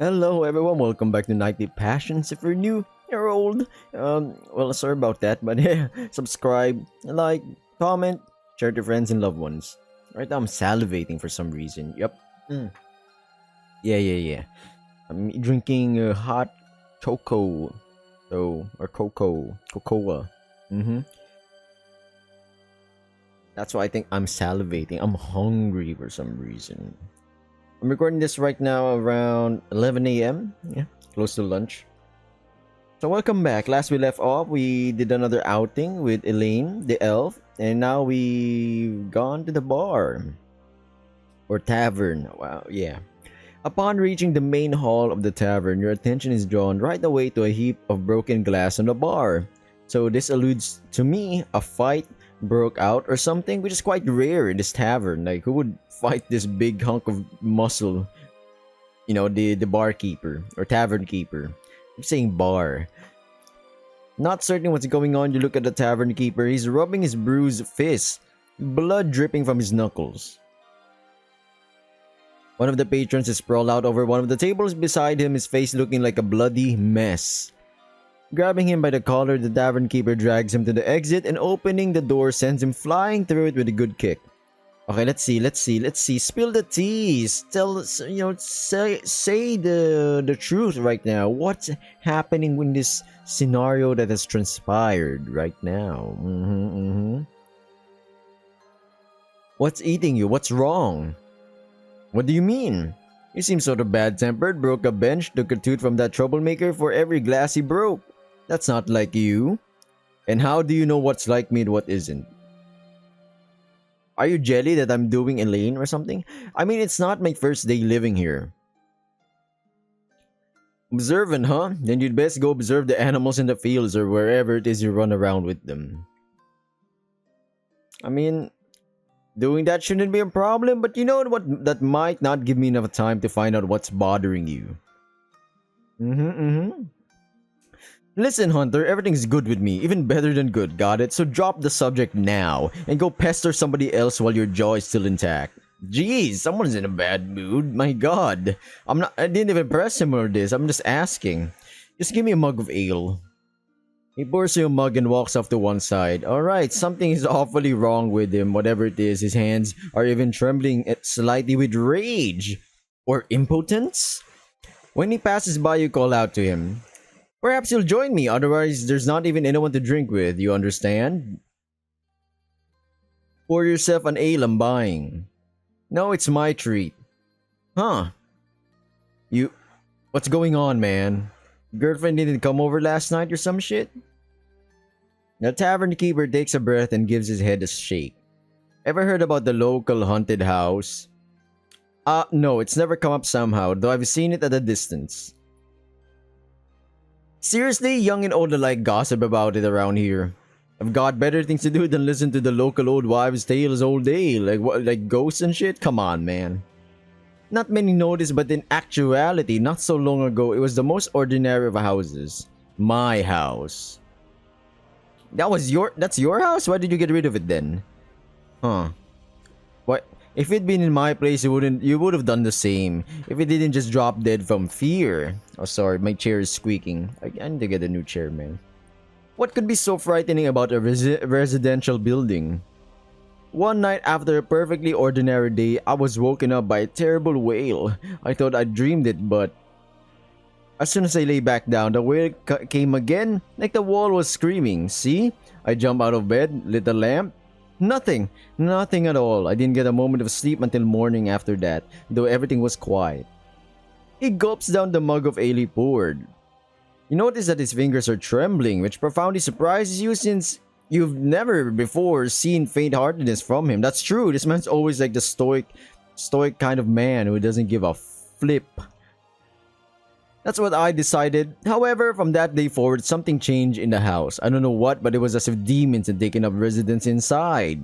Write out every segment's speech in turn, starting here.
Hello everyone, welcome back to Nightly Passions. If you're new, you're old. Well, sorry about that, but yeah, subscribe, like, comment, share to friends and loved ones. Right now I'm salivating for some reason. Yep. Mm. Yeah. I'm drinking hot choco, or cocoa. Mm-hmm. That's why I think I'm salivating. I'm hungry for some reason. I'm recording this right now around 11 a.m. Yeah, close to lunch. So welcome back. Last we left off, we did another outing with Elaine, the elf, and now we've gone to the bar or tavern. Wow, yeah. Upon reaching the main hall of the tavern, your attention is drawn right away to a heap of broken glass on the bar. So this alludes to me a fight broke out or something, which is quite rare in this tavern. Like who would fight this big hunk of muscle? You know, the barkeeper or tavern keeper. I'm saying bar. Not certain what's going on, you look at the tavern keeper. He's rubbing his bruised fist, blood dripping from his knuckles. One of the patrons is sprawled out over one of the tables beside him, his face looking like a bloody mess. Grabbing him by the collar, the tavern keeper drags him to the exit and opening the door sends him flying through it with a good kick. Okay, let's see. Spill the tea. Tell us, say the truth right now. What's happening in this scenario that has transpired right now? What's eating you? What's wrong? What do you mean? You seem sort of bad-tempered, broke a bench, took a tooth from that troublemaker for every glass he broke. That's not like you. And how do you know what's like me and what isn't? Are you jelly that I'm doing Elaine or something? I mean, it's not my first day living here. Observant, huh? Then you'd best go observe the animals in the fields or wherever it is you run around with them. I mean, doing that shouldn't be a problem, but you know what? That might not give me enough time to find out what's bothering you. Listen, Hunter, everything's good with me. Even better than good, got it? So drop the subject now and go pester somebody else while your jaw is still intact. Jeez, someone's in a bad mood. My god. I didn't even press him or this. I'm just asking. Just give me a mug of ale. He pours you a mug and walks off to one side. Alright, something is awfully wrong with him. Whatever it is, his hands are even trembling slightly with rage. Or impotence? When he passes by, you call out to him. Perhaps you'll join me, otherwise there's not even anyone to drink with, you understand? Pour yourself an ale, I'm buying. No, it's my treat. Huh? What's going on, man? Girlfriend didn't come over last night or some shit? The tavern keeper takes a breath and gives his head a shake. Ever heard about the local haunted house? No, it's never come up somehow, though I've seen it at a distance. Seriously, young and old alike gossip about it around here. I've got better things to do than listen to the local old wives' tales all day. Like what, like ghosts and shit? Come on, man. Not many notice, but in actuality, not so long ago, it was the most ordinary of houses. My house. That's your house? Why did you get rid of it then? Huh. What? If it'd been in my place, you would have done the same. If it didn't just drop dead from fear. Oh, sorry, my chair is squeaking. I need to get a new chair, man. What could be so frightening about a residential building? One night after a perfectly ordinary day, I was woken up by a terrible wail. I thought I dreamed it, but as soon as I lay back down, the wail came again, like the wall was screaming. See? I jumped out of bed, lit a lamp. Nothing at all. I didn't get a moment of sleep until morning after that, though everything was quiet. He gulps down the mug of ale he poured. You notice that his fingers are trembling, which profoundly surprises you since you've never before seen faint-heartedness from him. That's true, this man's always like the stoic kind of man who doesn't give a flip. That's what I decided. However, from that day forward, something changed in the house. I don't know what, but it was as if demons had taken up residence inside.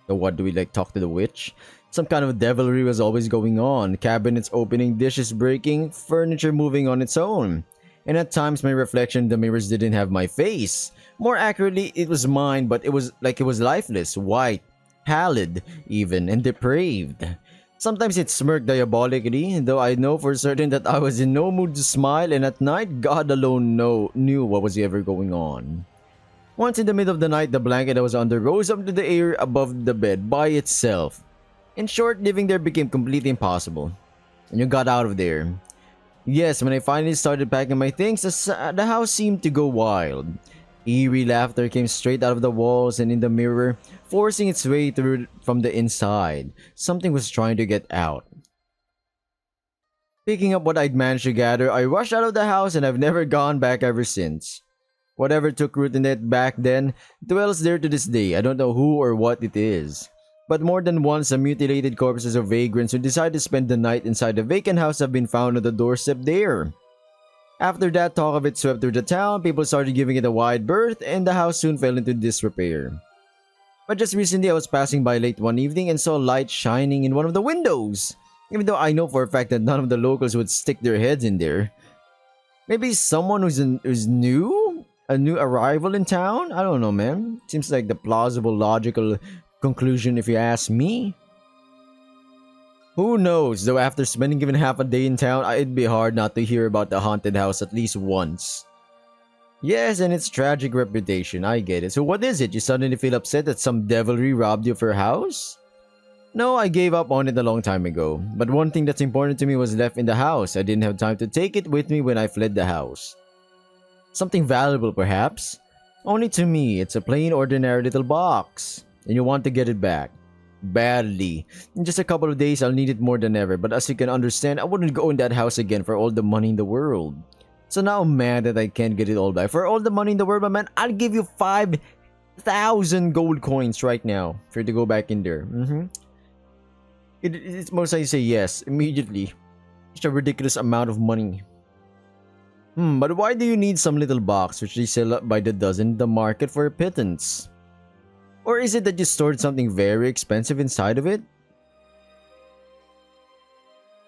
So what, do we like talk to the witch? Some kind of devilry was always going on. Cabinets opening, dishes breaking, furniture moving on its own. And at times my reflection in the mirrors didn't have my face. More accurately, it was mine, but it was lifeless, white, pallid even, and depraved. Sometimes it smirked diabolically, though I know for certain that I was in no mood to smile, and at night, God alone knew what was ever going on. Once in the middle of the night, the blanket I was under rose up into the air above the bed by itself. In short, living there became completely impossible. And you got out of there. Yes, when I finally started packing my things, the house seemed to go wild. Eerie laughter came straight out of the walls and in the mirror, forcing its way through from the inside. Something was trying to get out. Picking up what I'd managed to gather, I rushed out of the house and I've never gone back ever since. Whatever took root in it back then dwells there to this day. I don't know who or what it is. But more than once, the mutilated corpses of vagrants who decided to spend the night inside the vacant house have been found on the doorstep there. After that, talk of it swept through the town, people started giving it a wide berth, and the house soon fell into disrepair. But just recently, I was passing by late one evening and saw light shining in one of the windows. Even though I know for a fact that none of the locals would stick their heads in there. Maybe someone who's new? A new arrival in town? I don't know, man. Seems like the plausible, logical conclusion if you ask me. Who knows, though after spending even half a day in town, it'd be hard not to hear about the haunted house at least once. Yes, and its tragic reputation, I get it. So what is it? You suddenly feel upset that some devilry robbed you of your house? No, I gave up on it a long time ago. But one thing that's important to me was left in the house. I didn't have time to take it with me when I fled the house. Something valuable, perhaps? Only to me, it's a plain ordinary little box. And you want to get it back. Badly. In just a couple of days, I'll need it more than ever. But as you can understand, I wouldn't go in that house again for all the money in the world. So now I'm mad that I can't get it all back. For all the money in the world, my man, I'll give you 5,000 gold coins right now for you to go back in there. It's most likely say yes immediately. It's a ridiculous amount of money. But why do you need some little box which they sell by the dozen in the market for a pittance? Or is it that you stored something very expensive inside of it?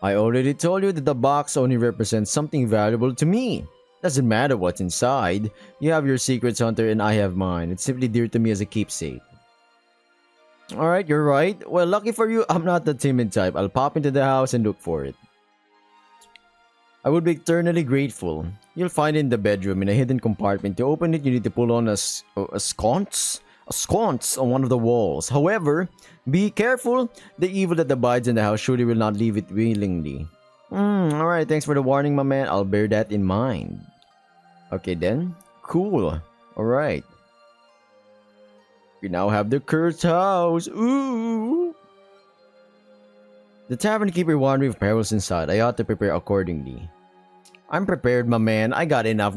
I already told you that the box only represents something valuable to me. Doesn't matter what's inside. You have your secrets, Hunter, and I have mine. It's simply dear to me as a keepsake. Alright, you're right. Well, lucky for you, I'm not the timid type. I'll pop into the house and look for it. I would be eternally grateful. You'll find it in the bedroom in a hidden compartment. To open it, you need to pull on a sconce on one of the walls. However, be careful. The evil that abides in the house surely will not leave it willingly. Alright, thanks for the warning, my man. I'll bear that in mind. Okay then. Cool. Alright. We now have the cursed house. Ooh. The tavern keeper warned me of perils inside. I ought to prepare accordingly. I'm prepared, my man. I got enough.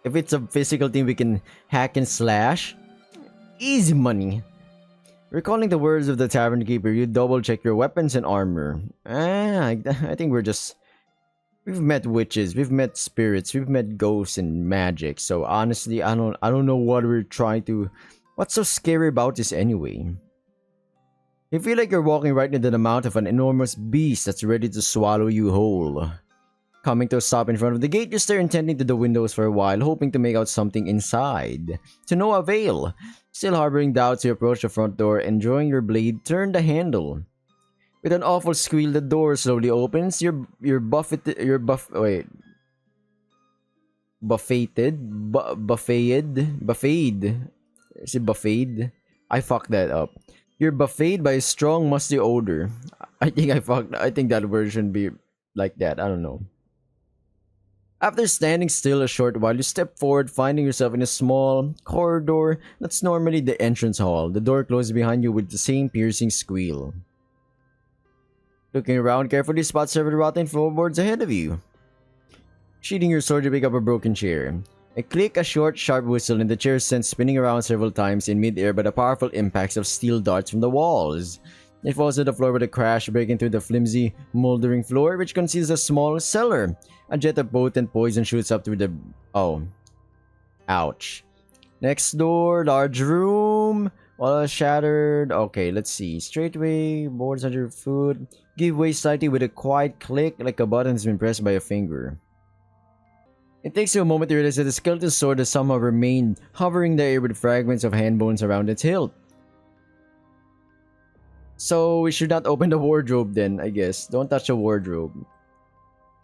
If it's a physical thing we can hack and slash, easy money. Recalling the words of the tavern keeper, you double check your weapons and armor. I think we've met witches, we've met spirits, we've met ghosts and magic. So honestly, I don't know what we're trying to. What's so scary about this anyway? You feel like you're walking right into the mouth of an enormous beast that's ready to swallow you whole. Coming to a stop in front of the gate, you stare intently to the windows for a while, hoping to make out something inside. To no avail. Still harboring doubts, you approach the front door and drawing your blade, turn the handle. With an awful squeal, the door slowly opens. Buffeted. Is it buffeted? I fucked that up. You're buffeted by a strong, musty odor. I think that word shouldn't be like that. I don't know. After standing still a short while, you step forward, finding yourself in a small corridor that's normally the entrance hall. The door closes behind you with the same piercing squeal. Looking around carefully, spot several rotten floorboards ahead of you. Sheathing your sword, you pick up a broken chair. A click, a short, sharp whistle, and the chair is sent spinning around several times in mid-air by the powerful impacts of steel darts from the walls. It falls to the floor with a crash, breaking through the flimsy, moldering floor, which conceals a small cellar. A jet of potent poison shoots up through the... Oh. Ouch. Next door, large room. All shattered. Okay, let's see. Straightway, boards under foot. Give way slightly with a quiet click, like a button has been pressed by a finger. It takes you a moment to realize that the skeleton sword has somehow remained hovering in the air with fragments of hand bones around its hilt. So we should not open the wardrobe then, I guess. Don't touch the wardrobe.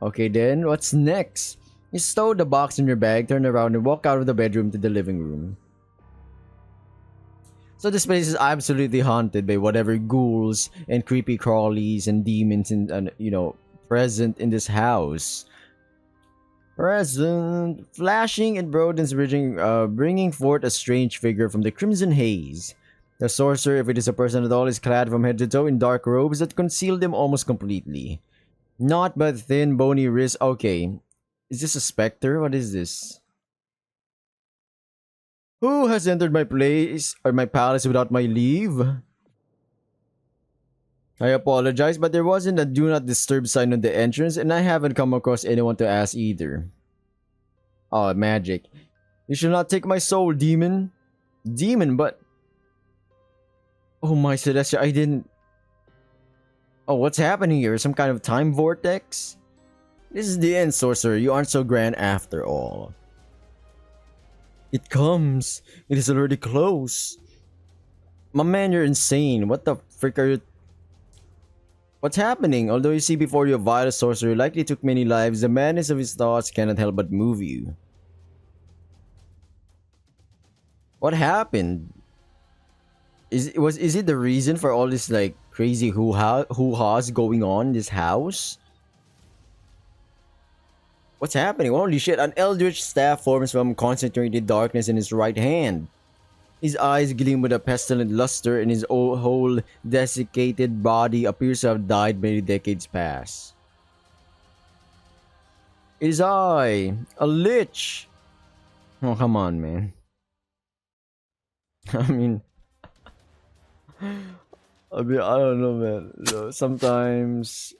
Okay then, what's next? You stow the box in your bag, turn around, and walk out of the bedroom to the living room. So this place is absolutely haunted by whatever ghouls and creepy crawlies and demons present in this house. Present, flashing and brodens bringing forth a strange figure from the crimson haze. The sorcerer, if it is a person at all, is clad from head to toe in dark robes that conceal them almost completely. Not but thin, bony wrists. Okay, is this a specter? What is this? Who has entered my place or my palace without my leave? I apologize, but there wasn't a do not disturb sign on the entrance, and I haven't come across anyone to ask either. Oh, magic. You shall not take my soul, demon. Demon, but... Oh my Celestia, I didn't... Oh, what's happening here? Some kind of time vortex? This is the end, sorcerer. You aren't so grand after all. It comes. It is already close. My man, you're insane. What the frick are you... What's happening? Although you see before you a vile sorcerer likely took many lives, the madness of his thoughts cannot help but move you. What happened? Is it the reason for all this like crazy hoo-ha's going on in this house? What's happening? Holy shit, an eldritch staff forms from concentrated darkness in his right hand. His eyes gleam with a pestilent luster, and his whole desiccated body appears to have died many decades past. It is I, a lich! Oh, come on, man. I mean, I don't know, man. Sometimes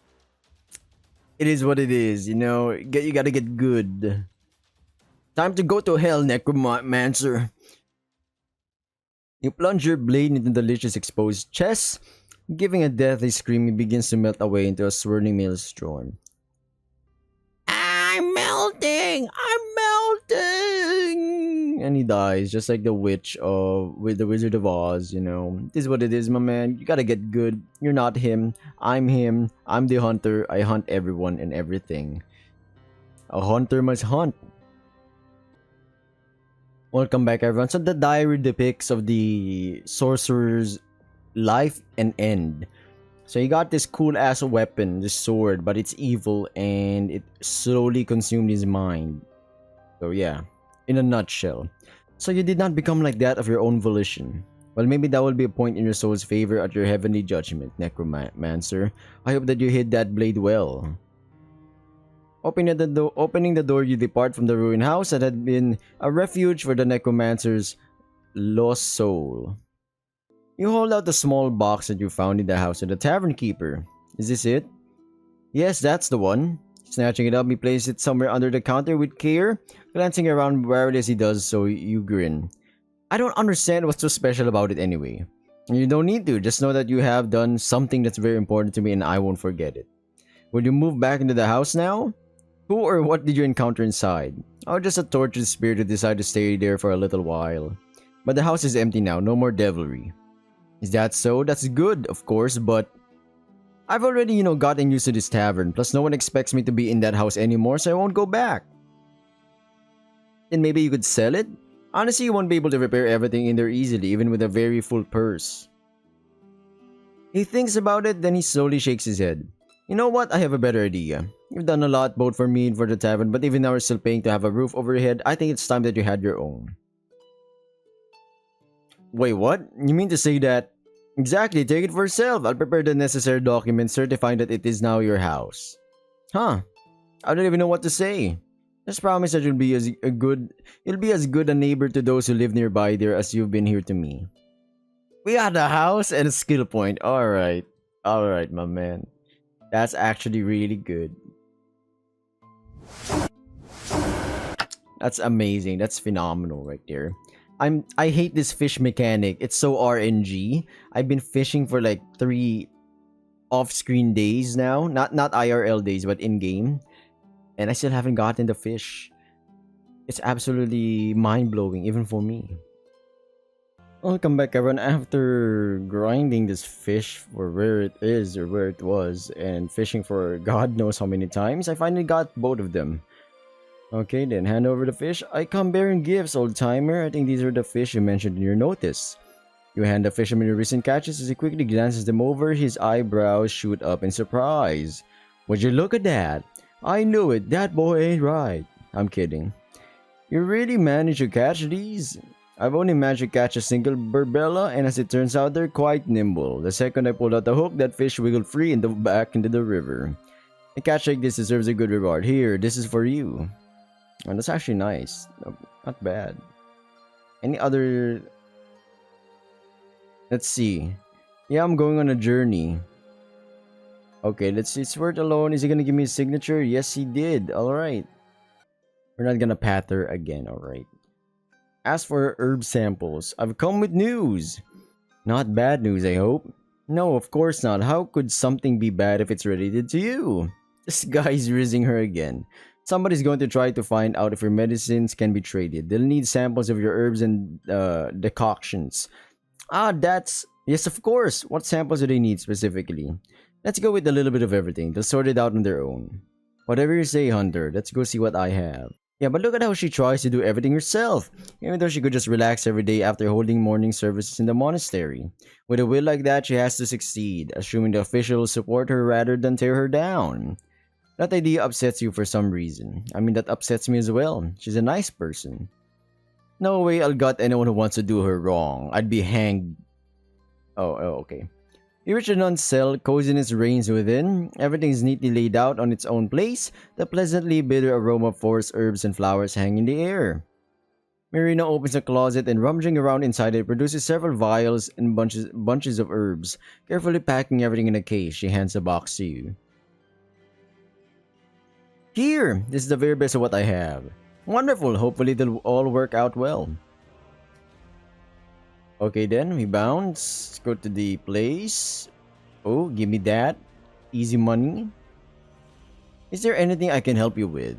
it is what it is, you know. You gotta get good. Time to go to hell, necromancer. You plunge your blade into the lich's exposed chest, giving a deathly scream. It begins to melt away into a swirling maelstrom. I'm melting! I'm melting! And he dies, just like the witch with the Wizard of Oz, you know. This is what it is, my man. You gotta get good. You're not him. I'm him. I'm the hunter. I hunt everyone and everything. A hunter must hunt. Welcome back, everyone. So the diary depicts of the sorcerer's life and end. So he got this cool ass weapon, this sword, but it's evil and it slowly consumed his mind. So yeah, in a nutshell. So you did not become like that of your own volition. Well, maybe that will be a point in your soul's favor at your heavenly judgment, necromancer. I hope that you hid that blade well. Opening the door, you depart from the ruined house that had been a refuge for the necromancer's lost soul. You hold out the small box that you found in the house to the tavern keeper. Is this it? Yes, that's the one. Snatching it up, he places it somewhere under the counter with care, glancing around warily as he does so. You grin. I don't understand what's so special about it anyway. You don't need to, just know that you have done something that's very important to me and I won't forget it. Will you move back into the house now? Who or what did you encounter inside? Oh, just a tortured spirit who decided to stay there for a little while. But the house is empty now, no more devilry. Is that so? That's good, of course, but... I've already, gotten used to this tavern, plus no one expects me to be in that house anymore, so I won't go back. Then maybe you could sell it? Honestly, you won't be able to repair everything in there easily, even with a very full purse. He thinks about it, then he slowly shakes his head. You know what? I have a better idea. You've done a lot both for me and for the tavern, but even now we're still paying to have a roof over your head. I think it's time that you had your own. Wait, what? You mean to say that... Exactly, take it for yourself. I'll prepare the necessary documents certifying that it is now your house. Huh. I don't even know what to say. Just promise that you'll be as good a neighbor to those who live nearby there as you've been here to me. We got a house and a skill point. Alright. Alright, my man. That's actually really good. That's amazing. That's phenomenal right there. I hate this fish mechanic. It's so RNG. I've been fishing for like 3 off-screen days now. Not IRL days, but in-game. And I still haven't gotten the fish. It's absolutely mind-blowing, even for me. Welcome back, everyone. After grinding this fish for where it is or where it was and fishing for God knows how many times, I finally got both of them. Okay, then hand over the fish. I come bearing gifts, old timer. I think these are the fish you mentioned in your notice. You hand the fisherman your recent catches as he quickly glances them over. His eyebrows shoot up in surprise. Would you look at that? I knew it. That boy ain't right. I'm kidding. You really managed to catch these? I've only managed to catch a single burbella, and as it turns out, they're quite nimble. The second I pulled out the hook, that fish wiggled free and dove back into the river. A catch like this deserves a good reward. Here, this is for you. And that's actually nice. Not bad. Any other... Let's see. Yeah, I'm going on a journey. Okay, let's see. It's worth alone. Is he gonna give me a signature? Yes, he did. Alright. We're not gonna patter again, alright. As for herb samples, I've come with news. Not bad news, I hope. No, of course not. How could something be bad if it's related to you? This guy's rizzing her again. Somebody's going to try to find out if your medicines can be traded. They'll need samples of your herbs and decoctions. Ah, that's... Yes, of course. What samples do they need specifically? Let's go with a little bit of everything. They'll sort it out on their own. Whatever you say, Hunter. Let's go see what I have. Yeah, but look at how she tries to do everything herself. Even though she could just relax every day after holding morning services in the monastery. With a will like that, she has to succeed, assuming the officials support her rather than tear her down. That idea upsets you for some reason. I mean, that upsets me as well. She's a nice person. No way I'll gut anyone who wants to do her wrong. I'd be hanged. Oh, okay. You reach a nun's cell, coziness reigns within. Everything is neatly laid out on its own place. The pleasantly bitter aroma of forest herbs and flowers hang in the air. Marina opens a closet and rummaging around inside it produces several vials and bunches of herbs. Carefully packing everything in a case, she hands the box to you. Here! This is the very best of what I have. Wonderful, hopefully they'll all work out well. Okay then, we bounce. Let's go to the place. Oh, give me that. Easy money. Is there anything I can help you with?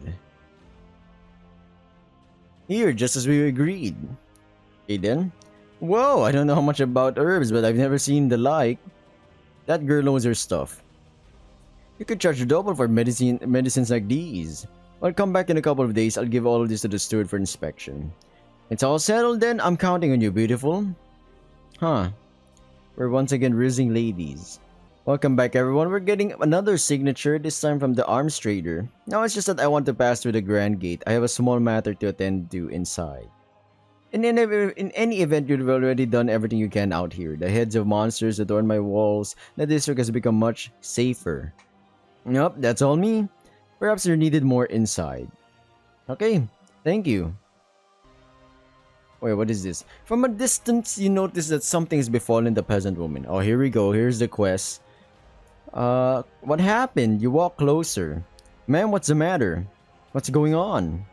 Here, just as we agreed. Okay then. Whoa, I don't know much about herbs, but I've never seen the like. That girl knows her stuff. You could charge double for medicines like these. I'll come back in a couple of days. I'll give all of this to the steward for inspection. It's all settled then. I'm counting on you, beautiful. Huh. We're once again rizzing ladies. Welcome back, everyone. We're getting another signature, this time from the arms trader. Now it's just that I want to pass through the grand gate. I have a small matter to attend to inside. In any event, you've already done everything you can out here. The heads of monsters adorn my walls. The district has become much safer. Nope, that's all me. Perhaps you're needed more inside. Okay, thank you. Wait, what is this? From a distance, you notice that something has befallen the peasant woman. Oh, here we go. Here's the quest. What happened? You walk closer. Ma'am, what's the matter? What's going on?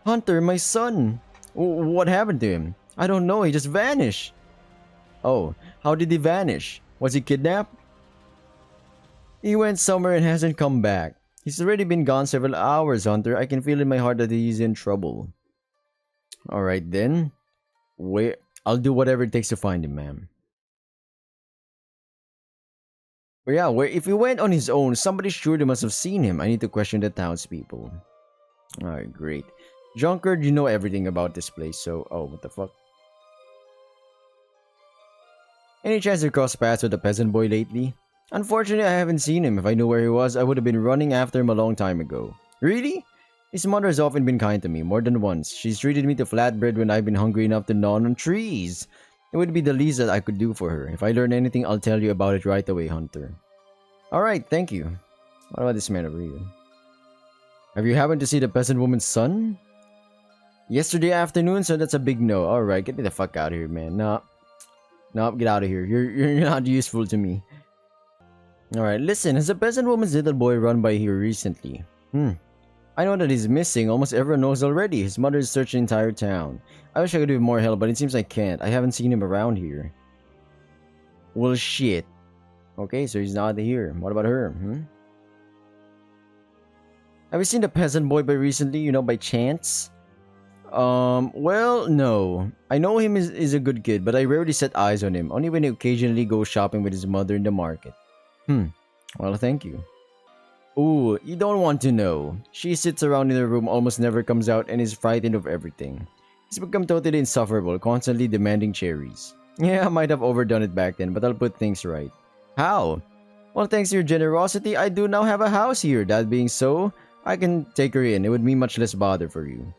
Hunter, my son. What happened to him? I don't know. He just vanished. Oh, how did he vanish? Was he kidnapped? He went somewhere and hasn't come back. He's already been gone several hours, Hunter. I can feel in my heart that he's in trouble. Alright then. Wait, I'll do whatever it takes to find him, ma'am. But yeah, if he went on his own, somebody surely must have seen him. I need to question the townspeople. Alright, great. Drunkard, you know everything about this place, so... Oh, what the fuck? Any chance you crossed paths with the peasant boy lately? Unfortunately, I haven't seen him. If I knew where he was, I would have been running after him a long time ago. Really? His mother has often been kind to me, more than once. She's treated me to flatbread when I've been hungry enough to gnaw on trees. It would be the least that I could do for her. If I learn anything, I'll tell you about it right away, Hunter. Alright, thank you. What about this man over here? Have you happened to see the peasant woman's son? Yesterday afternoon, so that's a big no. Alright, get me the fuck out of here, man. Nah, get out of here. You're not useful to me. Alright, listen, has a peasant woman's little boy run by here recently? I know that he's missing. Almost everyone knows already. His mother is searching the entire town. I wish I could give more help, but it seems I can't. I haven't seen him around here. Well, shit. Okay, so he's not here. What about her? Have you seen the peasant boy by recently? You know, by chance? Well, no. I know him is a good kid, but I rarely set eyes on him, only when he occasionally goes shopping with his mother in the market. Hmm. Well, thank you. Ooh, you don't want to know. She sits around in her room, almost never comes out, and is frightened of everything. He's become totally insufferable, constantly demanding cherries. Yeah, I might have overdone it back then, but I'll put things right. How? Well, thanks to your generosity, I do now have a house here. That being so, I can take her in. It would mean much less bother for you.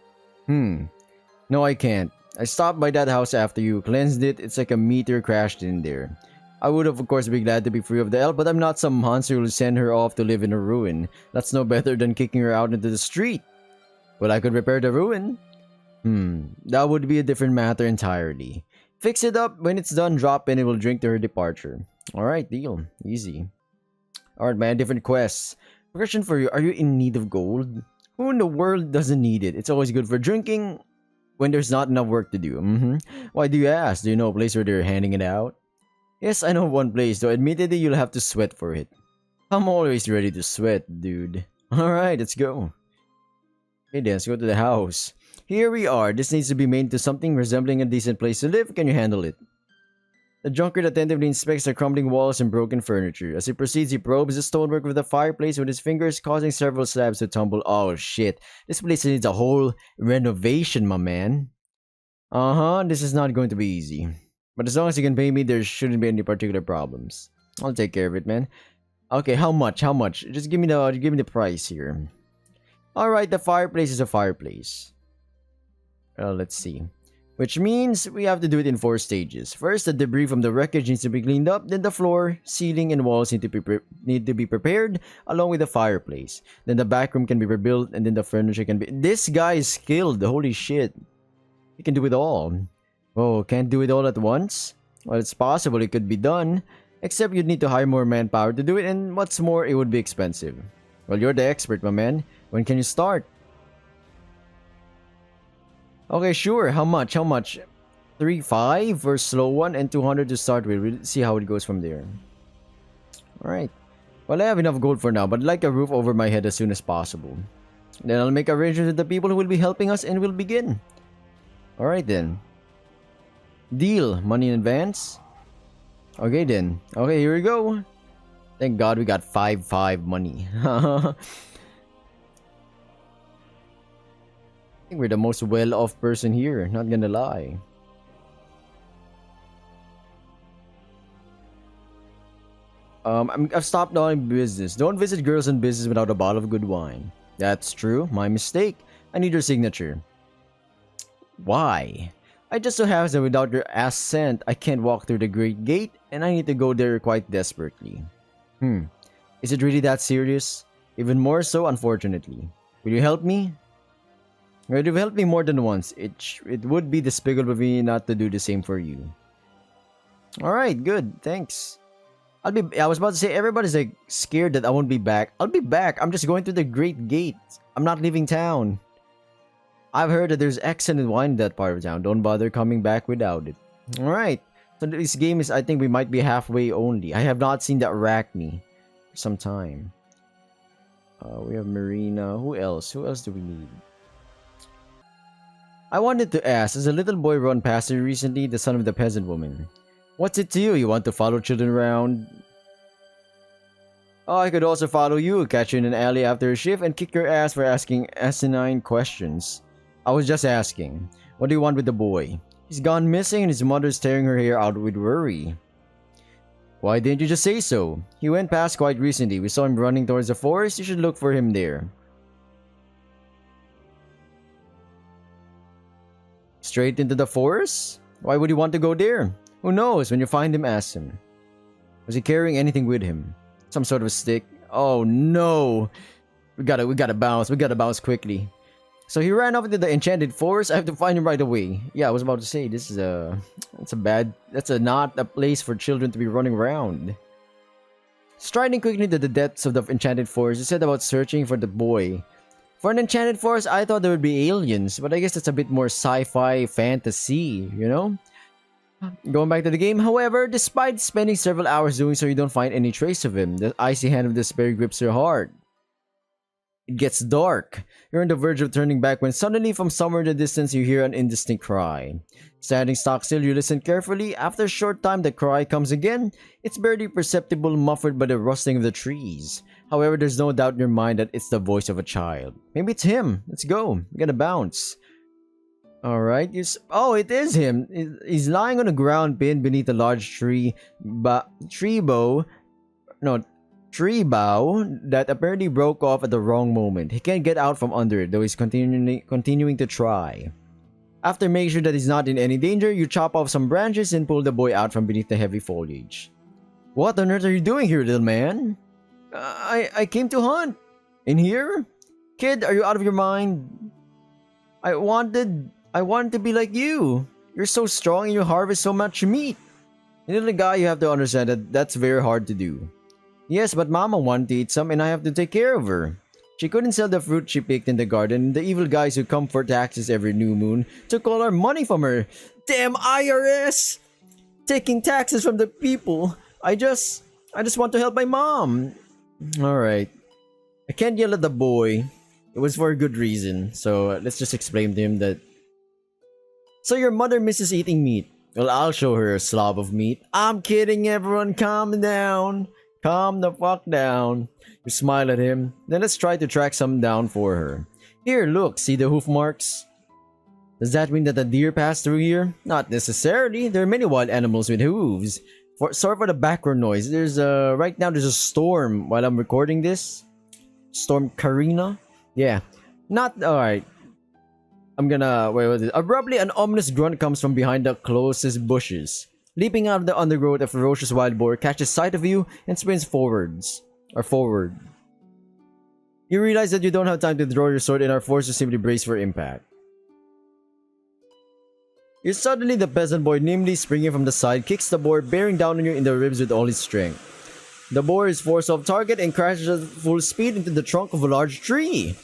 No, I can't. I stopped by that house after you cleansed it. It's like a meteor crashed in there. I would of course be glad to be free of the elf, but I'm not some monster who'll send her off to live in a ruin. That's no better than kicking her out into the street. But I could repair the ruin. That would be a different matter entirely. Fix it up. When it's done, drop in and we'll drink to her departure. Alright, deal. Easy. Alright, man, different quests. Question for you, are you in need of gold? Who in the world doesn't need it? It's always good for drinking when there's not enough work to do. Why do you ask? Do you know a place where they're handing it out? Yes, I know one place, though admittedly you'll have to sweat for it. I'm always ready to sweat, dude. Alright, let's go. Okay then, let's go to the house. Here we are. This needs to be made into something resembling a decent place to live. Can you handle it? The drunkard attentively inspects the crumbling walls and broken furniture. As he proceeds, he probes the stonework of the fireplace with his fingers, causing several slabs to tumble. Oh shit. This place needs a whole renovation, my man. This is not going to be easy. But as long as you can pay me, there shouldn't be any particular problems. I'll take care of it, man. Okay, how much? How much? Just give me the price here. Alright, the fireplace is a fireplace. Let's see. Which means we have to do it in 4 stages. First, the debris from the wreckage needs to be cleaned up. Then the floor, ceiling, and walls need to be prepared, along with the fireplace. Then the back room can be rebuilt, and then the furniture can be... This guy is skilled. Holy shit. He can do it all. Oh, can't do it all at once? Well, it's possible it could be done. Except you'd need to hire more manpower to do it, and what's more, it would be expensive. Well, you're the expert, my man. When can you start? Okay, sure. How much? How much? 3.5 for slow one and 200 to start with. We'll see how it goes from there. Alright. Well, I have enough gold for now, but I'd like a roof over my head as soon as possible. Then I'll make arrangements with the people who will be helping us and we'll begin. Alright then. Deal. Money in advance? Okay then. Okay, here we go. Thank God we got 5.5 money. I think we're the most well-off person here, not gonna lie. I've stopped doing business. Don't visit girls in business without a bottle of good wine. That's true. My mistake. I need your signature. Why? I just so happens that without your assent, I can't walk through the Great Gate, and I need to go there quite desperately. Is it really that serious? Even more so, unfortunately. Will you help me? Well, you've helped me more than once. It would be despicable of me not to do the same for you. Alright, good. Thanks. I was about to say, everybody's like scared that I won't be back. I'll be back. I'm just going through the Great Gate. I'm not leaving town. I've heard that there's excellent wine in that part of town. Don't bother coming back without it. Alright. So this game is, I think we might be halfway only. I have not seen the Arachne for some time. We have Marina. Who else? Who else do we need? I wanted to ask, as a little boy run past here recently, the son of the peasant woman. What's it to you? You want to follow children around? Oh, I could also follow you, catch you in an alley after a shift, and kick your ass for asking asinine questions. I was just asking. What do you want with the boy? He's gone missing and his mother's tearing her hair out with worry. Why didn't you just say so? He went past quite recently. We saw him running towards the forest. You should look for him there. Straight into the forest? Why would you want to go there? Who knows? When you find him, ask him. Was he carrying anything with him? Some sort of a stick? Oh no! We gotta bounce. We gotta bounce quickly. So he ran off into the enchanted forest. I have to find him right away. Yeah, I was about to say this is not a place for children to be running around. Striding quickly to the depths of the enchanted forest, he said about searching for the boy. For an enchanted forest, I thought there would be aliens, but I guess that's a bit more sci-fi fantasy, you know? Going back to the game, however, despite spending several hours doing so, you don't find any trace of him. The icy hand of despair grips your heart. It gets dark. You're on the verge of turning back when suddenly from somewhere in the distance you hear an indistinct cry. Standing stock still, you listen carefully. After a short time, the cry comes again. It's barely perceptible, muffled by the rustling of the trees. However, there's no doubt in your mind that it's the voice of a child. Maybe it's him. Let's go. We gotta bounce. Alright, oh, it is him. He's lying on the ground pinned beneath a large tree bough. No, tree bough that apparently broke off at the wrong moment. He can't get out from under it, though he's continuing to try. After making sure that he's not in any danger, you chop off some branches and pull the boy out from beneath the heavy foliage. What on earth are you doing here, little man? I came to hunt. In here? Kid, are you out of your mind? I wanted to be like you. You're so strong and you harvest so much meat. Little guy, you have to understand that that's very hard to do. Yes, but Mama wanted to eat some and I have to take care of her. She couldn't sell the fruit she picked in the garden. The evil guys who come for taxes every new moon took all our money from her. Damn IRS! Taking taxes from the people. I just want to help my mom. Alright. I can't yell at the boy. It was for a good reason. So let's just explain to him that. So your mother misses eating meat. Well, I'll show her a slob of meat. I'm kidding, everyone. Calm down. Calm the fuck down. You smile at him. Then let's try to track some down for her. Here, look. See the hoof marks? Does that mean that a deer passed through here? Not necessarily. There are many wild animals with hooves. Sorry for the background noise. Right now there's a storm while I'm recording this. Storm Karina? Yeah. Not alright. I'm gonna wait with it. Abruptly, an ominous grunt comes from behind the closest bushes. Leaping out of the undergrowth, a ferocious wild boar catches sight of you and sprints forward. You realize that you don't have time to draw your sword and are forced to simply brace for impact. You're suddenly the peasant boy, nimbly springing from the side, kicks the boar, bearing down on you in the ribs with all his strength. The boar is forced off target and crashes at full speed into the trunk of a large tree.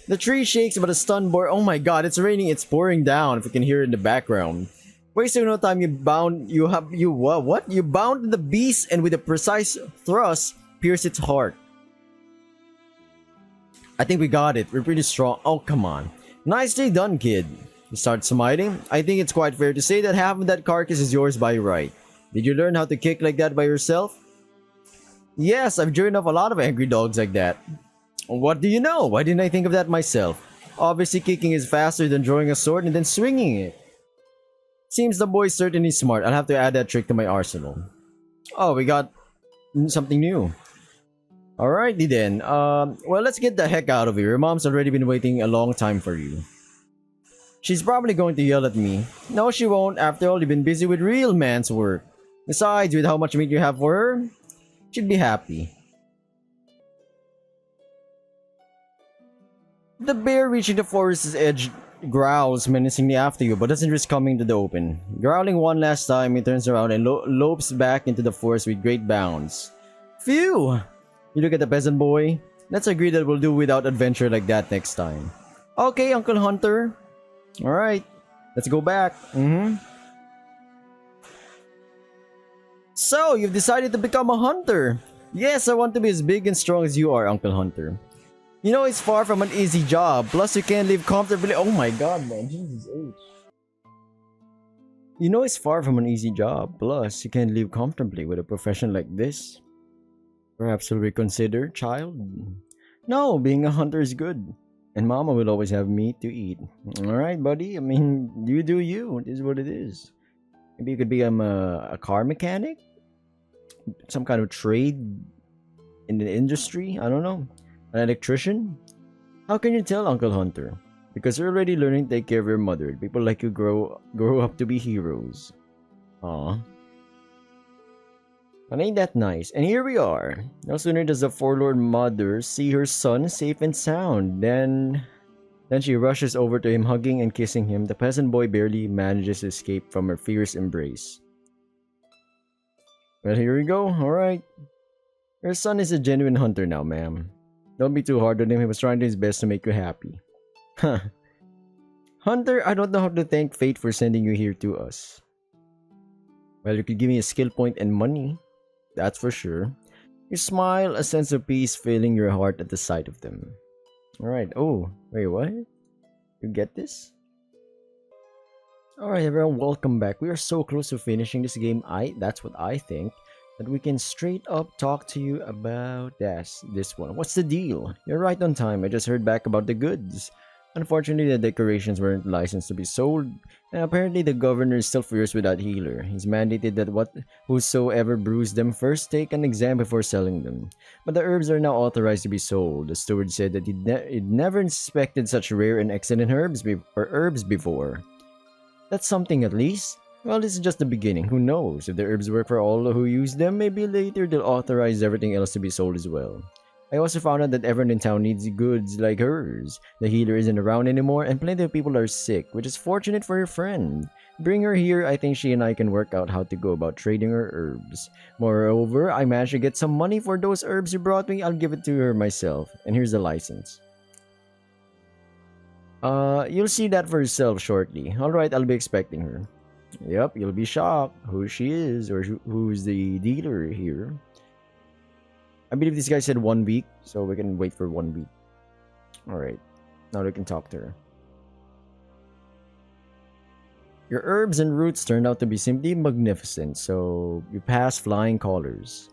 The tree shakes, but a stunned boar. Oh my god, it's raining, it's pouring down, if you can hear it in the background. Wasting no time, you bound the beast and with a precise thrust, pierce its heart. I think we got it. We're pretty strong. Oh, come on. Nicely done, kid. You start smiling. I think it's quite fair to say that half of that carcass is yours by right. Did you learn how to kick like that by yourself? Yes, I've driven off a lot of angry dogs like that. What do you know? Why didn't I think of that myself? Obviously, kicking is faster than drawing a sword and then swinging it. Seems the boy's certainly smart. I'll have to add that trick to my arsenal. Oh, we got something new. Alrighty then. Well, let's get the heck out of here. Your mom's already been waiting a long time for you. She's probably going to yell at me. No, she won't. After all, you've been busy with real man's work. Besides, with how much meat you have for her, she'd be happy. The bear reaching the forest's edge growls menacingly after you, but doesn't risk coming to the open. Growling one last time, he turns around and lopes back into the forest with great bounds. Phew! You look at the peasant boy. Let's agree that we'll do without adventure like that next time. Okay, Uncle Hunter. Alright, let's go back. So, you've decided to become a hunter. Yes, I want to be as big and strong as you are, Uncle Hunter. You know, it's far from an easy job. Plus, you can't live comfortably. Oh my god, man. Jesus H. You know, it's far from an easy job. Plus, you can't live comfortably with a profession like this. Perhaps you'll reconsider, child? No, being a hunter is good. And Mama will always have meat to eat. Alright, buddy. I mean, you do you. It is what it is. Maybe you could become a car mechanic? Some kind of trade in the industry? I don't know. An electrician? How can you tell, Uncle Hunter? Because you're already learning to take care of your mother. People like you grow up to be heroes. Aw. And ain't that nice? And here we are. No sooner does the forlorn mother see her son safe and sound, then she rushes over to him, hugging and kissing him. The peasant boy barely manages to escape from her fierce embrace. Well, here we go. Alright. Your son is a genuine hunter now, ma'am. Don't be too hard on him. He was trying his best to make you happy. Huh. Hunter, I don't know how to thank fate for sending you here to us. Well, you could give me a skill point and money. That's for sure. You smile, a sense of peace filling your heart at the sight of them. Alright. Oh, wait, what? You get this? Alright everyone, welcome back. We are so close to finishing this game. That's what I think. That we can straight up talk to you about this one. What's the deal? You're right on time. I just heard back about the goods. Unfortunately, the decorations weren't licensed to be sold, and apparently the governor is still furious with that healer. He's mandated that whosoever brews them first take an exam before selling them. But the herbs are now authorized to be sold. The steward said that he'd never inspected such rare and excellent herbs before. That's something at least. Well, this is just the beginning. Who knows? If the herbs work for all who use them, maybe later they'll authorize everything else to be sold as well. I also found out that everyone in town needs goods like hers. The healer isn't around anymore, and plenty of people are sick, which is fortunate for your friend. Bring her here, I think she and I can work out how to go about trading her herbs. Moreover, I managed to get some money for those herbs you brought me. I'll give it to her myself. And here's the license. You'll see that for yourself shortly. Alright, I'll be expecting her. Yep, you'll be shocked who she is or who's the dealer here. I believe this guy said 1 week, so we can wait for 1 week. Alright, now we can talk to her. Your herbs and roots turned out to be simply magnificent, so you passed flying colors.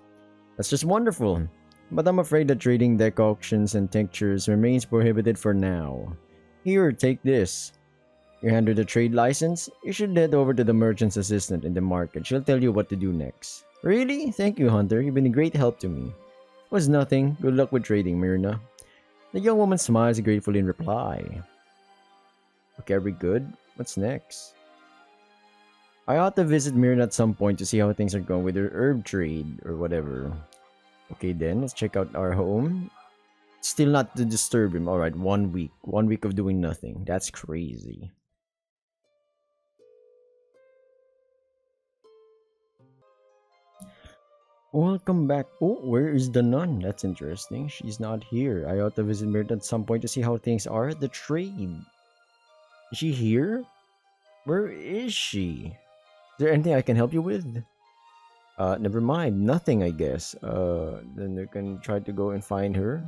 That's just wonderful. But I'm afraid that trading decoctions and tinctures remains prohibited for now. Here, take this. You hand her the trade license. You should head over to the merchant's assistant in the market. She'll tell you what to do next. Really? Thank you, Hunter. You've been a great help to me. Was nothing. Good luck with trading, Myrna. The young woman smiles gratefully in reply. Okay, are we good? What's next? I ought to visit Myrna at some point to see how things are going with her herb trade or whatever. Okay then, let's check out our home. Still not to disturb him. Alright, 1 week. 1 week of doing nothing. That's crazy. Welcome back. Oh, where is the nun? That's interesting. She's not here. I ought to visit Myrna at some point to see how things are. The trade. Is she here? Where is she? Is there anything I can help you with? Never mind. Nothing, I guess. Then we can try to go and find her.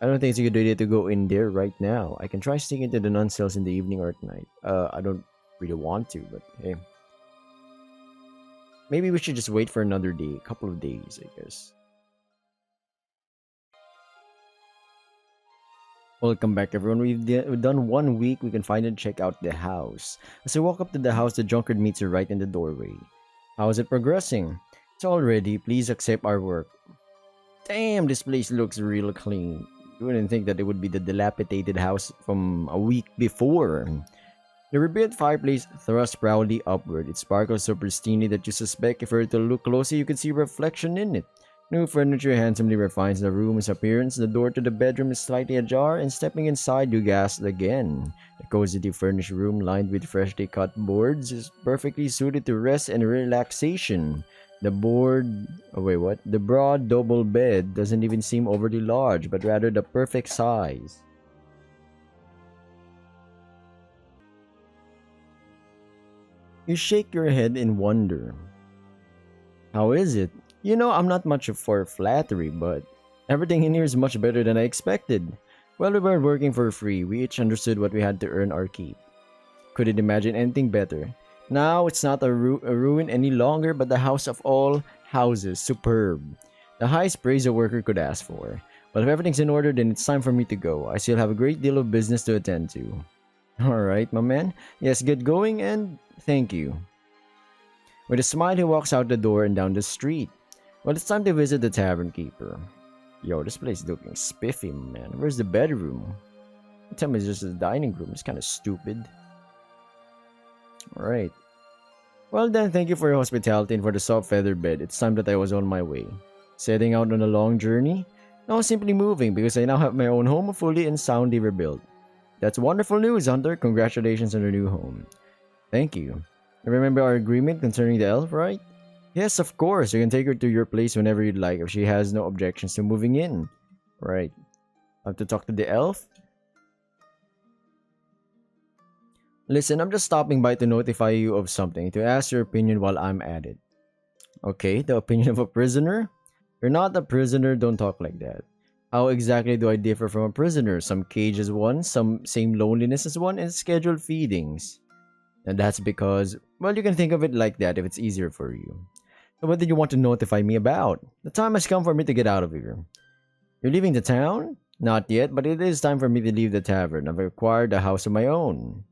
I don't think it's a good idea to go in there right now. I can try sneaking into the nun cells in the evening or at night. I don't really want to, but hey. Maybe we should just wait for another day, a couple of days, I guess. Welcome back, everyone. We've done 1 week. We can finally check out the house. As I walk up to the house, the drunkard meets her right in the doorway. How is it progressing? It's all ready. Please accept our work. Damn, this place looks real clean. You wouldn't think that it would be the dilapidated house from a week before. The rebuilt fireplace thrusts proudly upward. It sparkles so pristinely that you suspect if you were to look closely, you could see a reflection in it. New furniture handsomely refines the room's appearance. The door to the bedroom is slightly ajar, and stepping inside, you gasp again. The cozily furnished room, lined with freshly cut boards, is perfectly suited to rest and relaxation. The broad double bed doesn't even seem overly large, but rather the perfect size. You shake your head in wonder. How is it? You know, I'm not much for flattery, but everything in here is much better than I expected. While we were working for free, we each understood what we had to earn our keep. Couldn't imagine anything better. Now, it's not a ruin any longer, but the house of all houses, superb. The highest praise a worker could ask for. But if everything's in order, then it's time for me to go. I still have a great deal of business to attend to. Alright, my man. Yes, get going and thank you. With a smile, he walks out the door and down the street. Well, it's time to visit the tavern keeper. Yo, this place is looking spiffy, man. Where's the bedroom? Tell me it's just a dining room. It's kind of stupid. Alright. Well then, thank you for your hospitality and for the soft feather bed. It's time that I was on my way. Setting out on a long journey? No, simply moving because I now have my own home fully and soundly rebuilt. That's wonderful news, Hunter. Congratulations on your new home. Thank you. Remember our agreement concerning the elf, right? Yes, of course. You can take her to your place whenever you'd like if she has no objections to moving in. Right. I have to talk to the elf? Listen, I'm just stopping by to notify you of something, to ask your opinion while I'm at it. Okay, the opinion of a prisoner? You're not a prisoner, don't talk like that. How exactly do I differ from a prisoner? Some cage as one, some same loneliness as one, and scheduled feedings. And that's because, well, you can think of it like that if it's easier for you. So what did you want to notify me about? The time has come for me to get out of here. You're leaving the town? Not yet, but it is time for me to leave the tavern. I've acquired a house of my own.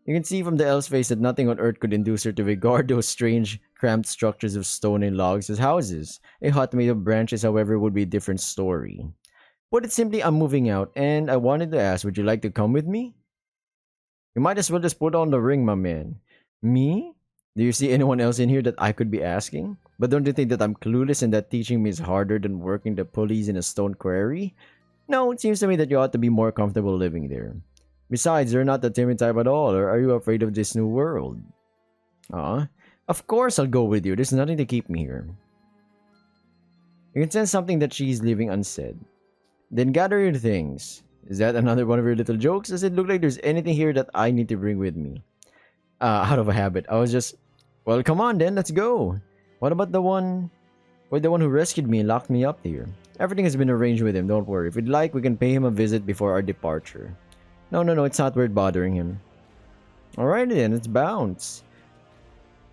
You can see from the elf's face that nothing on earth could induce her to regard those strange, cramped structures of stone and logs as houses. A hut made of branches, however, would be a different story. Put it simply, I'm moving out, and I wanted to ask, would you like to come with me? You might as well just put on the ring, my man. Me? Do you see anyone else in here that I could be asking? But don't you think that I'm clueless and that teaching me is harder than working the pulleys in a stone quarry? No, it seems to me that you ought to be more comfortable living there. Besides, you're not the timid type at all, or are you afraid of this new world? Of course I'll go with you. There's nothing to keep me here. You can sense something that she's leaving unsaid. Then gather your things. Is that another one of your little jokes? Does it look like there's anything here that I need to bring with me? Out of a habit. I was just... Well, come on then, let's go. What about the one... Wait, the one who rescued me and locked me up here? Everything has been arranged with him, don't worry. If you'd like, we can pay him a visit before our departure. No, it's not worth bothering him. Alrighty then, let's bounce.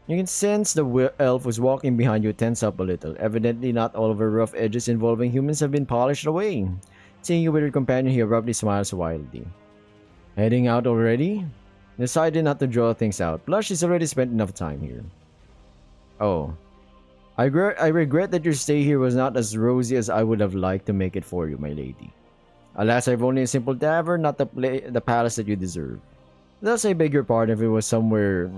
You can sense the elf was walking behind you tense up a little. Evidently not all of her rough edges involving humans have been polished away. Seeing you with your companion, he abruptly smiles wildly. Heading out already? Decided not to draw things out. Plus, she's already spent enough time here. Oh. I regret that your stay here was not as rosy as I would have liked to make it for you, my lady. Alas, I've only a simple tavern, not the palace that you deserve. Thus, I beg your pardon if it was somewhere,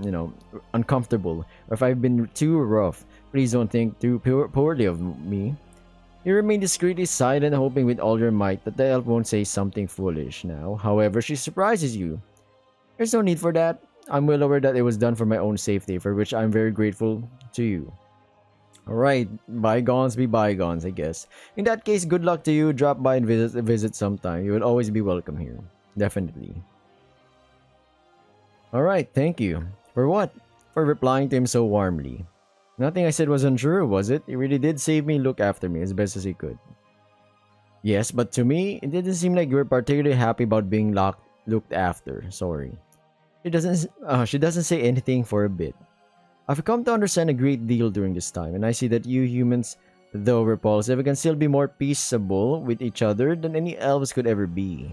uncomfortable, or if I've been too rough. Please don't think too poorly of me. You remain discreetly silent, hoping with all your might that the elf won't say something foolish now. However, she surprises you. There's no need for that. I'm well aware that it was done for my own safety, for which I'm very grateful to you. Alright, bygones be bygones, I guess. In that case, good luck to you. Drop by and visit sometime. You will always be welcome here. Definitely. Alright, thank you. For what? For replying to him so warmly. Nothing I said was untrue, was it? He really did save me and look after me as best as he could. Yes, but to me, it didn't seem like you were particularly happy about being looked after. Sorry. She doesn't say anything for a bit. I've come to understand a great deal during this time, and I see that you humans, though repulsive, can still be more peaceable with each other than any elves could ever be.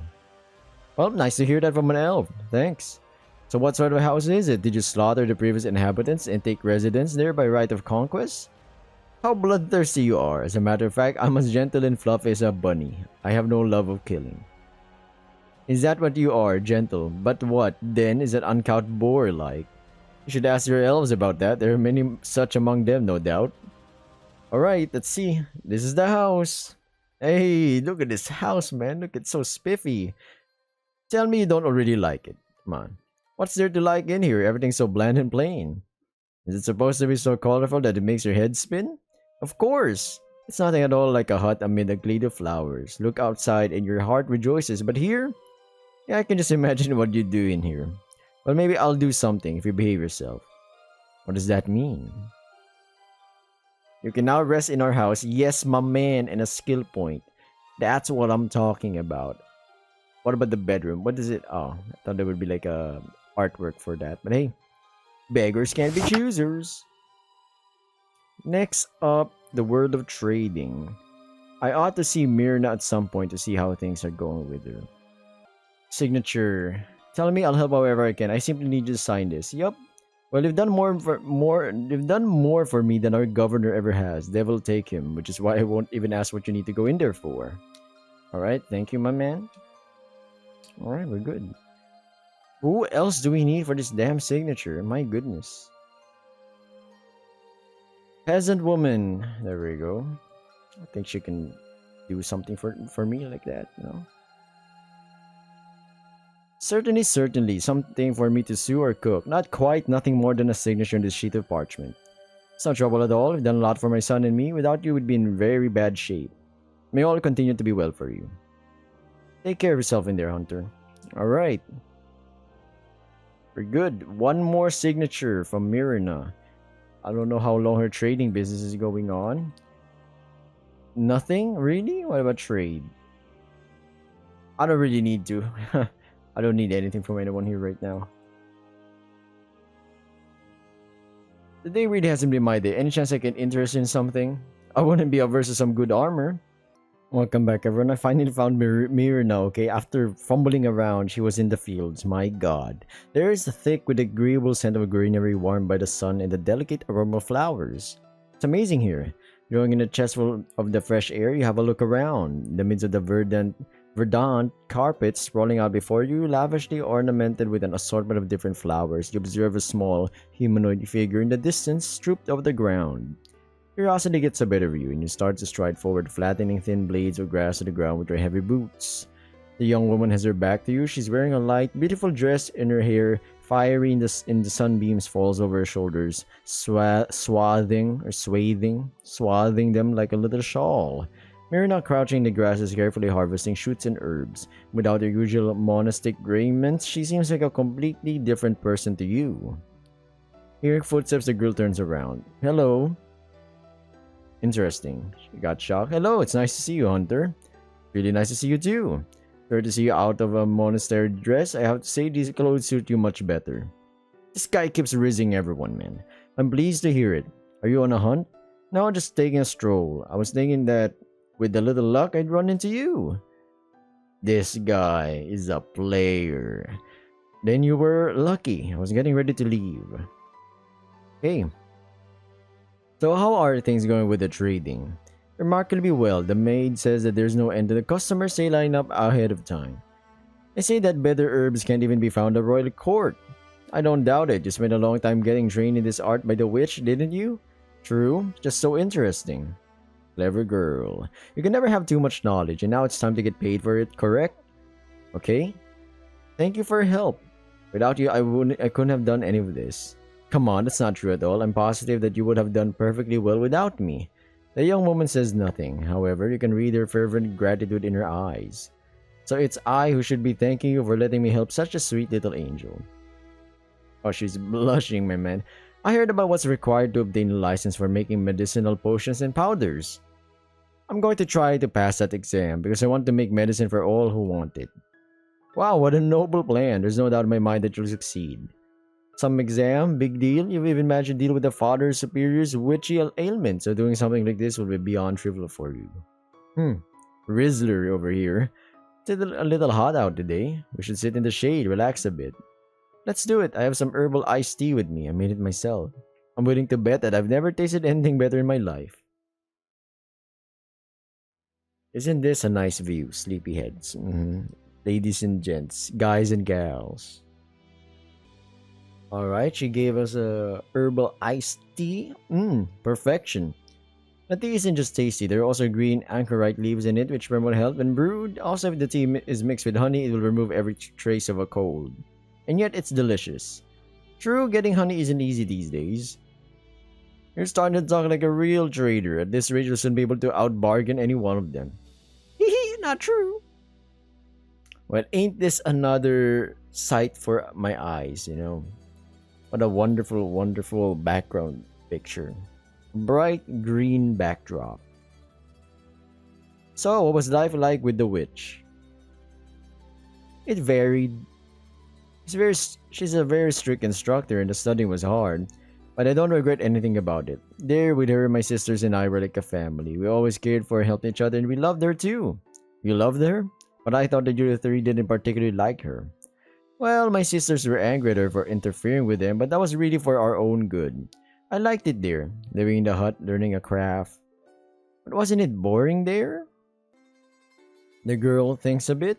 Well, nice to hear that from an elf. Thanks. So what sort of house is it? Did you slaughter the previous inhabitants and take residence there by right of conquest? How bloodthirsty you are. As a matter of fact, I'm as gentle and fluffy as a bunny. I have no love of killing. Is that what you are, gentle? But what, then, is that uncouth boar like? You should ask your elves about that. There are many such among them, no doubt. Alright, let's see. This is the house. Hey, look at this house, man. Look, it's so spiffy. Tell me you don't already like it. Come on. What's there to like in here? Everything's so bland and plain. Is it supposed to be so colorful that it makes your head spin? Of course. It's nothing at all like a hut amid a glade of flowers. Look outside and your heart rejoices. But here? Yeah, I can just imagine what you do in here. Well, maybe I'll do something if you behave yourself. What does that mean? You can now rest in our house. Yes, my man, and a skill point. That's what I'm talking about. What about the bedroom? What is it? Oh, I thought there would be like a artwork for that. But hey, beggars can't be choosers. Next up, the world of trading. I ought to see Myrna at some point to see how things are going with her. Signature. Tell me I'll help however I can. I simply need you to sign this. Yup. Well, you've done more for me than our governor ever has. Devil take him, which is why I won't even ask what you need to go in there for. Alright, thank you, my man. Alright, we're good. Who else do we need for this damn signature? My goodness. Peasant woman. There we go. I think she can do something for me like that, you know? Certainly. Something for me to sew or cook. Not quite, nothing more than a signature on this sheet of parchment. It's no trouble at all. You've done a lot for my son and me. Without you, we'd be in very bad shape. May all continue to be well for you. Take care of yourself in there, Hunter. Alright. We're good. One more signature from Myrna. I don't know how long her trading business is going on. Nothing? Really? What about trade? I don't really need to. I don't need anything from anyone here right now. The day really hasn't been my day. Any chance I get interested in something? I wouldn't be averse to some good armor. Welcome back, everyone. I finally found Mirror now, okay? After fumbling around, she was in the fields. My god. There is a thick with agreeable scent of greenery warmed by the sun and the delicate aroma of flowers. It's amazing here. Drawing in a chest full of the fresh air, you have a look around. In the midst of the verdant carpets sprawling out before you, lavishly ornamented with an assortment of different flowers, you observe a small, humanoid figure in the distance, stooped over the ground. Curiosity gets a better of you, and you start to stride forward, flattening thin blades of grass to the ground with your heavy boots. The young woman has her back to you. She's wearing a light, beautiful dress, and her hair, fiery in the sunbeams, falls over her shoulders, swathing them like a little shawl. Mirna, crouching in the grass, is carefully harvesting shoots and herbs. Without her usual monastic raiment, she seems like a completely different person to you. Hearing footsteps, the girl turns around. Hello. Interesting. She got shocked. Hello, it's nice to see you, Hunter. Really nice to see you too. Sorry to see you out of a monastery dress. I have to say these clothes suit you much better. This guy keeps rizzing everyone, man. I'm pleased to hear it. Are you on a hunt? No, just taking a stroll. I was thinking that with a little luck, I'd run into you. This guy is a player. Then you were lucky. I was getting ready to leave. Hey. So how are things going with the trading? Remarkably well. The maid says that there's no end to the customers. They line up ahead of time. They say that better herbs can't even be found at royal court. I don't doubt it. You spent a long time getting trained in this art by the witch, didn't you? True. Just so interesting. Clever girl. You can never have too much knowledge, and now it's time to get paid for it, correct? Okay? Thank you for your help. Without you, I couldn't have done any of this. Come on, that's not true at all. I'm positive that you would have done perfectly well without me. The young woman says nothing. However, you can read her fervent gratitude in her eyes. So it's I who should be thanking you for letting me help such a sweet little angel. Oh, she's blushing, my man. I heard about what's required to obtain a license for making medicinal potions and powders. I'm going to try to pass that exam because I want to make medicine for all who want it. Wow, what a noble plan. There's no doubt in my mind that you'll succeed. Some exam, big deal. You've even managed to deal with the father superior's witchy ailment, so doing something like this will be beyond trivial for you. Rizzler over here. It's a little hot out today. We should sit in the shade, relax a bit. Let's do it. I have some herbal iced tea with me. I made it myself. I'm willing to bet that I've never tasted anything better in my life. Isn't this a nice view, sleepyheads? Ladies and gents, guys and gals. Alright, she gave us a herbal iced tea. Perfection. The tea isn't just tasty, there are also green anchorite leaves in it which promote health when brewed. Also, if the tea is mixed with honey, it will remove every trace of a cold. And yet, it's delicious. True, getting honey isn't easy these days. You're starting to talk like a real trader. At this rate, you'll soon be able to out-bargain any one of them. Hehe, not true. Well, ain't this another sight for my eyes, you know? What a wonderful, wonderful background picture. Bright green backdrop. So, what was life like with the witch? It varied. She's a very strict instructor and the studying was hard, but I don't regret anything about it. There with her, my sisters and I were like a family. We always cared for and helped each other and we loved her too. You loved her? But I thought that you three didn't particularly like her. Well, my sisters were angry at her for interfering with them, but that was really for our own good. I liked it there, living in the hut, learning a craft. But wasn't it boring there? The girl thinks a bit.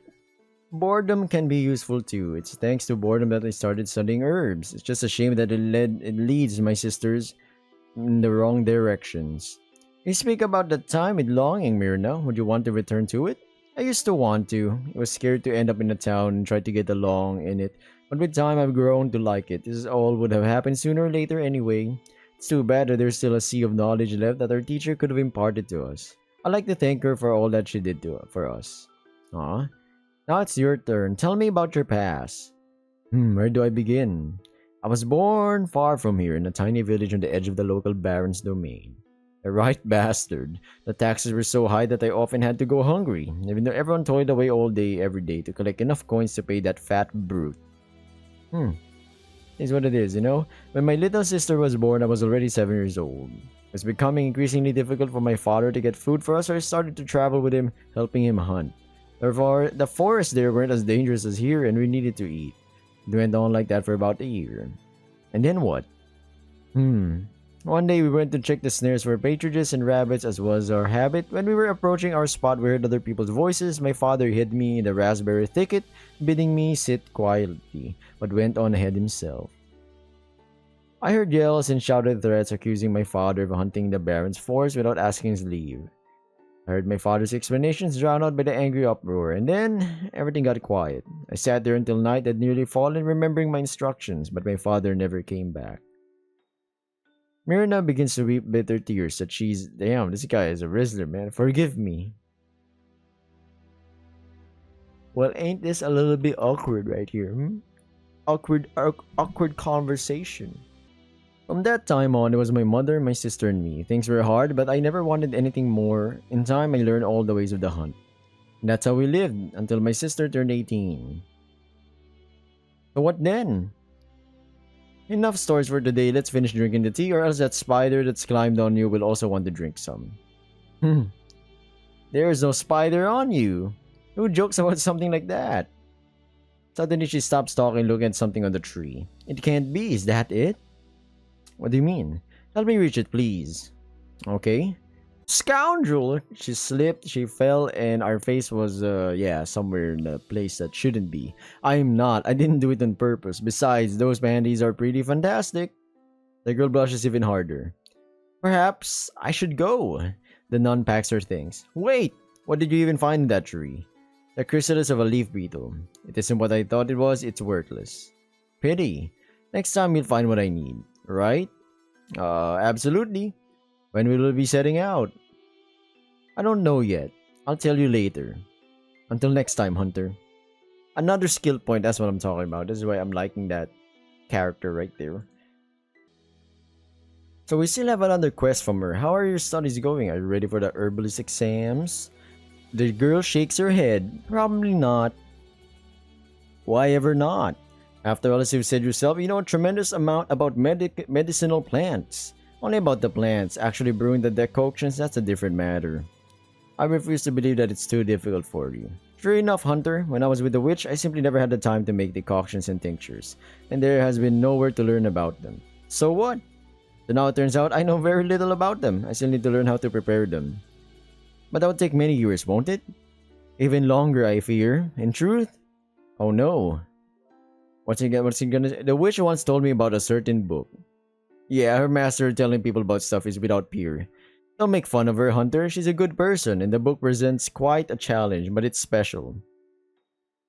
Boredom can be useful too. It's thanks to boredom that I started studying herbs. It's just a shame that it leads my sisters in the wrong directions. You speak about that time with longing, Myrna. Would you want to return to it? I used to want to. I was scared to end up in a town and try to get along in it. But with time, I've grown to like it. This all would have happened sooner or later anyway. It's too bad that there's still a sea of knowledge left that our teacher could have imparted to us. I'd like to thank her for all that she did for us. Aw. Now it's your turn. Tell me about your past. Where do I begin? I was born far from here in a tiny village on the edge of the local baron's domain. A right bastard. The taxes were so high that I often had to go hungry, even though everyone toiled away all day every day to collect enough coins to pay that fat brute. Hmm. Is what it is, you know? When my little sister was born, I was already 7 years old. It was becoming increasingly difficult for my father to get food for us, so I started to travel with him, helping him hunt. Therefore, the forests there weren't as dangerous as here, and we needed to eat. It went on like that for about a year. And then what? One day we went to check the snares for partridges and rabbits as was our habit. When we were approaching our spot, we heard other people's voices. My father hid me in the raspberry thicket, bidding me sit quietly, but went on ahead himself. I heard yells and shouted threats accusing my father of hunting the Baron's forest without asking his leave. I heard my father's explanations drowned out by the angry uproar, and then everything got quiet. I sat there until night had nearly fallen, remembering my instructions, but my father never came back. Mirna begins to weep bitter tears that she's, damn, this guy is a Rizzler, man. Forgive me. Well, ain't this a little bit awkward right here, awkward conversation. From that time on, it was my mother, my sister, and me. Things were hard, but I never wanted anything more. In time, I learned all the ways of the hunt. And that's how we lived until my sister turned 18. So what then? Enough stories for today. Let's finish drinking the tea, or else that spider that's climbed on you will also want to drink some. There is no spider on you. Who jokes about something like that? Suddenly she stops talking, looking at something on the tree. It can't be. Is that it? What do you mean? Help me reach it, please. Okay. Scoundrel! She slipped, she fell, and our face was, somewhere in a place that shouldn't be. I'm not. I didn't do it on purpose. Besides, those panties are pretty fantastic. The girl blushes even harder. Perhaps I should go. The nun packs her things. Wait! What did you even find in that tree? The chrysalis of a leaf beetle. It isn't what I thought it was. It's worthless. Pity. Next time you'll find what I need. Right? Absolutely. When will we be setting out? I don't know yet. I'll tell you later. Until next time, Hunter. Another skill point, that's what I'm talking about. This is why I'm liking that character right there. So we still have another quest from her. How are your studies going? Are you ready for the herbalist exams? The girl shakes her head. Probably not. Why ever not? After all, as you've said yourself, you know a tremendous amount about medicinal plants. Only about the plants. Actually brewing the decoctions, that's a different matter. I refuse to believe that it's too difficult for you. True enough, Hunter, when I was with the witch, I simply never had the time to make decoctions and tinctures, and there has been nowhere to learn about them. So what? So now it turns out I know very little about them. I still need to learn how to prepare them. But that would take many years, won't it? Even longer, I fear. In truth? Oh no. What's he gonna... The witch once told me about a certain book. Yeah, her master telling people about stuff is without peer. Don't make fun of her, Hunter. She's a good person, and the book presents quite a challenge, but it's special.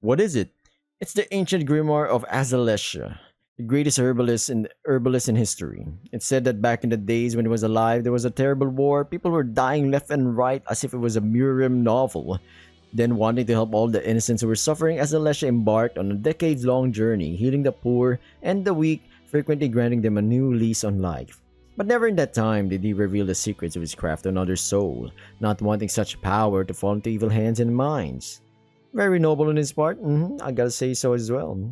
What is it? It's the ancient grimoire of Azalesha, the greatest herbalist in history. It's said that back in the days when he was alive, there was a terrible war. People were dying left and right as if it was a Muriel novel. Then, wanting to help all the innocents who were suffering, Azalesha embarked on a decades-long journey, healing the poor and the weak, frequently granting them a new lease on life. But never in that time did he reveal the secrets of his craft to another soul, not wanting such power to fall into evil hands and minds. Very noble on his part, I gotta say so as well.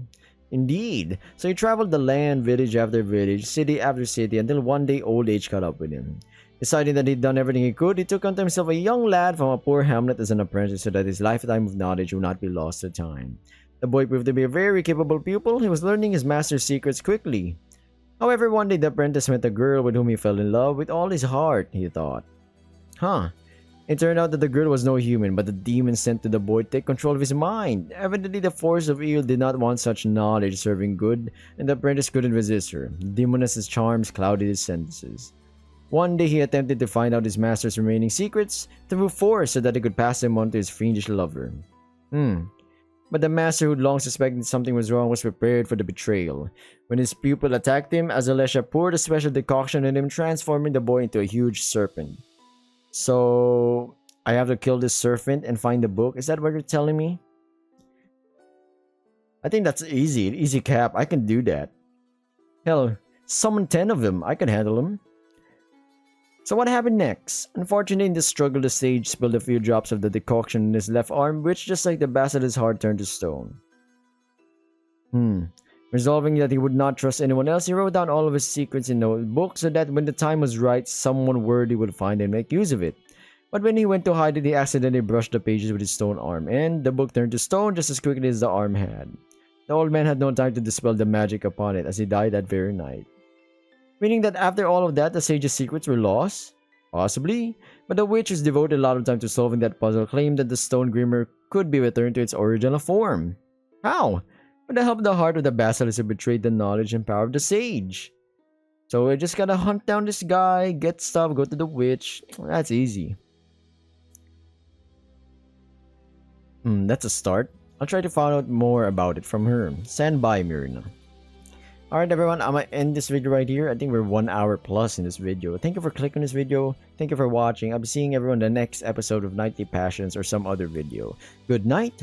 Indeed. So he traveled the land, village after village, city after city, until one day old age caught up with him. Deciding that he'd done everything he could, he took unto himself a young lad from a poor hamlet as an apprentice so that his lifetime of knowledge would not be lost to time. The boy proved to be a very capable pupil. He was learning his master's secrets quickly. However, one day the apprentice met a girl with whom he fell in love with all his heart, he thought. It turned out that the girl was no human, but a demon sent to the boy to take control of his mind. Evidently, the force of evil did not want such knowledge serving good, and the apprentice couldn't resist her. The demoness's charms clouded his senses. One day, he attempted to find out his master's remaining secrets through force so that he could pass them on to his fiendish lover. But the master, who'd long suspected something was wrong, was prepared for the betrayal. When his pupil attacked him, Azalesha poured a special decoction on him, transforming the boy into a huge serpent. So, I have to kill this serpent and find the book? Is that what you're telling me? I think that's easy. Easy cap. I can do that. Hell, summon 10 of them. I can handle them. So what happened next? Unfortunately, in this struggle, the sage spilled a few drops of the decoction in his left arm, which, just like the basilisk's heart, turned to stone. Resolving that he would not trust anyone else, he wrote down all of his secrets in a notebook so that when the time was right, someone worthy would find and make use of it. But when he went to hide it, he accidentally brushed the pages with his stone arm, and the book turned to stone just as quickly as the arm had. The old man had no time to dispel the magic upon it, as he died that very night. Meaning that after all of that, the sage's secrets were lost? Possibly, but the witch, who's devoted a lot of time to solving that puzzle, claimed that the stone grimmer could be returned to its original form. How? With the help of the heart of the basilisk who betrayed the knowledge and power of the sage. So we just gotta hunt down this guy, get stuff, go to the witch. That's easy. That's a start. I'll try to find out more about it from her. Stand by, Mirna. Alright everyone, I'm gonna end this video right here. I think we're 1 hour plus in this video. Thank you for clicking this video. Thank you for watching. I'll be seeing everyone in the next episode of Nightly Passions or some other video. Good night.